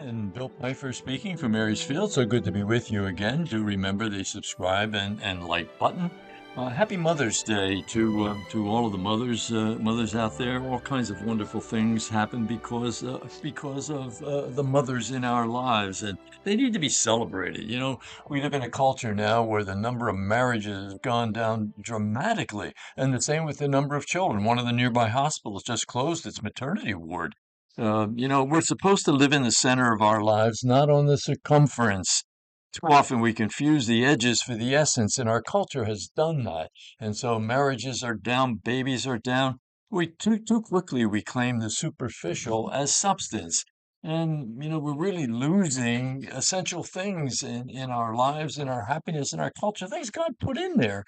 And Bill Pfeiffer speaking from Marysfield. So good to be with you again. Do remember the subscribe and like button. Happy Mother's Day to all of the mothers out there. All kinds of wonderful things happen because of the mothers in our lives, and they need to be celebrated. We live in a culture now where the number of marriages has gone down dramatically, and the same with the number of children. One of the nearby hospitals just closed its maternity ward. We're supposed to live in the center of our lives, not on the circumference. Too often we confuse the edges for the essence, and our culture has done that. And so marriages are down, babies are down. We too quickly we claim the superficial as substance. And we're really losing essential things in our lives, in our happiness, in our culture, things God put in there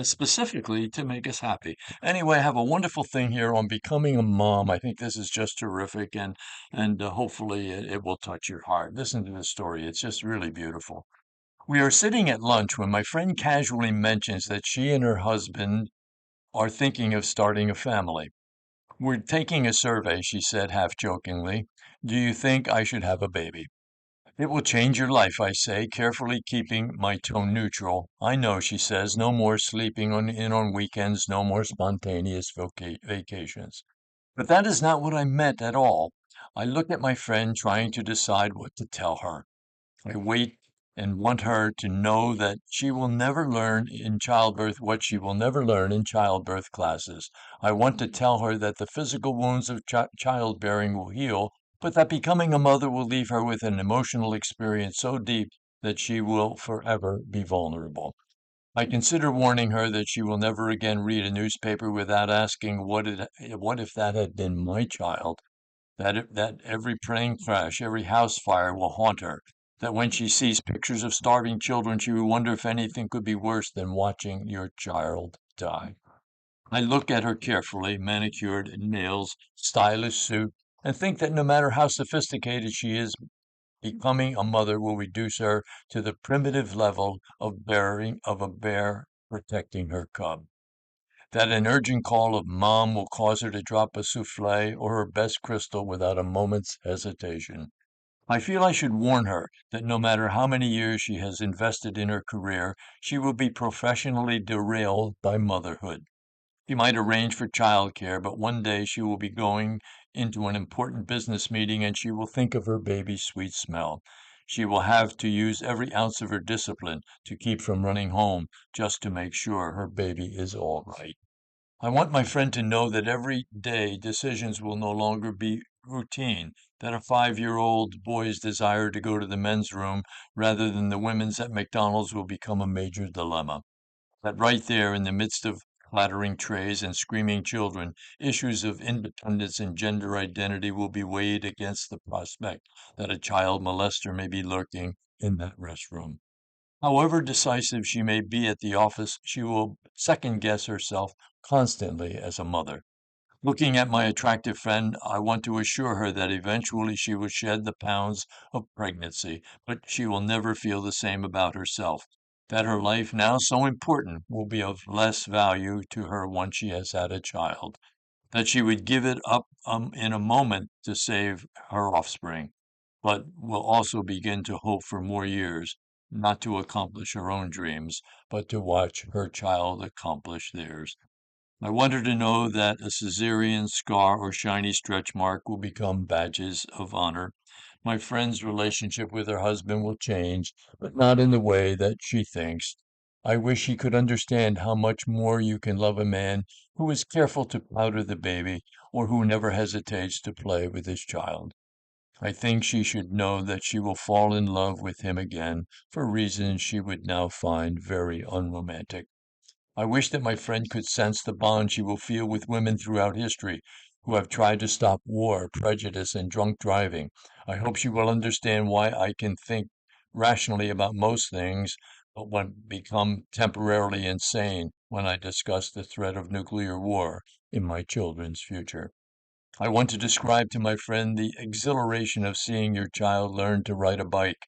specifically to make us happy. Anyway, I have a wonderful thing here on becoming a mom. I think this is just terrific, and hopefully it will touch your heart. Listen to this story. It's just really beautiful. We are sitting at lunch when my friend casually mentions that she and her husband are thinking of starting a family. We're taking a survey, she said half jokingly. Do you think I should have a baby? It will change your life, I say, carefully keeping my tone neutral. I know, she says, no more sleeping in on weekends, no more spontaneous vacations. But that is not what I meant at all. I look at my friend trying to decide what to tell her. I wait and want her to know that she will never learn in childbirth what she will never learn in childbirth classes. I want to tell her that the physical wounds of childbearing will heal, but that becoming a mother will leave her with an emotional experience so deep that she will forever be vulnerable. I consider warning her that she will never again read a newspaper without asking what if that had been my child? That every plane crash, every house fire will haunt her, that when she sees pictures of starving children, she will wonder if anything could be worse than watching your child die. I look at her carefully, manicured nails, stylish suit, and think that no matter how sophisticated she is, becoming a mother will reduce her to the primitive level of a bear protecting her cub. That an urgent call of mom will cause her to drop a souffle or her best crystal without a moment's hesitation. I feel I should warn her that no matter how many years she has invested in her career, she will be professionally derailed by motherhood. She might arrange for childcare, but one day she will be going into an important business meeting and she will think of her baby's sweet smell. She will have to use every ounce of her discipline to keep from running home just to make sure her baby is all right. I want my friend to know that every day decisions will no longer be routine, that a 5-year-old boy's desire to go to the men's room rather than the women's at McDonald's will become a major dilemma. That right there in the midst of clattering trays and screaming children, issues of independence and gender identity will be weighed against the prospect that a child molester may be lurking in that restroom. However decisive she may be at the office, she will second guess herself constantly as a mother. Looking at my attractive friend, I want to assure her that eventually she will shed the pounds of pregnancy, but she will never feel the same about herself. That her life, now so important, will be of less value to her once she has had a child. That she would give it up in a moment to save her offspring, but will also begin to hope for more years, not to accomplish her own dreams, but to watch her child accomplish theirs. I want her to know that a Caesarean scar or shiny stretch mark will become badges of honor. My friend's relationship with her husband will change, but not in the way that she thinks. I wish he could understand how much more you can love a man who is careful to powder the baby or who never hesitates to play with his child. I think she should know that she will fall in love with him again for reasons she would now find very unromantic. I wish that my friend could sense the bond she will feel with women throughout history who have tried to stop war, prejudice, and drunk driving. I hope she will understand why I can think rationally about most things, but become temporarily insane when I discuss the threat of nuclear war in my children's future. I want to describe to my friend the exhilaration of seeing your child learn to ride a bike.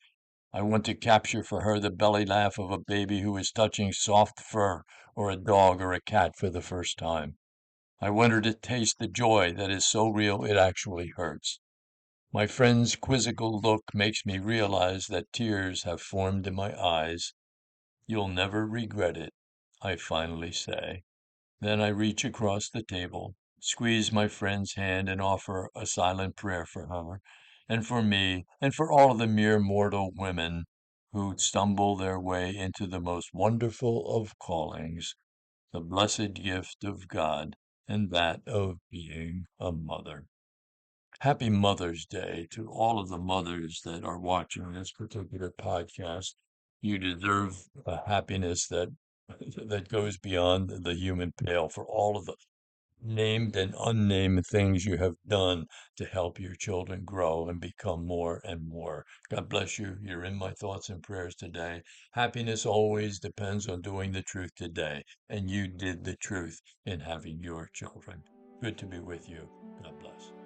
I want to capture for her the belly laugh of a baby who is touching soft fur or a dog or a cat for the first time. I want her to taste the joy that is so real it actually hurts. My friend's quizzical look makes me realize that tears have formed in my eyes. You'll never regret it, I finally say. Then I reach across the table, squeeze my friend's hand, and offer a silent prayer for her, and for me, and for all the mere mortal women who stumble their way into the most wonderful of callings, the blessed gift of God, and that of being a mother. Happy Mother's Day to all of the mothers that are watching this particular podcast. You deserve a happiness that that goes beyond the human pale for all of the named and unnamed things you have done to help your children grow and become more and more. God bless you. You're in my thoughts and prayers today. Happiness always depends on doing the truth today, and you did the truth in having your children. Good to be with you. God bless.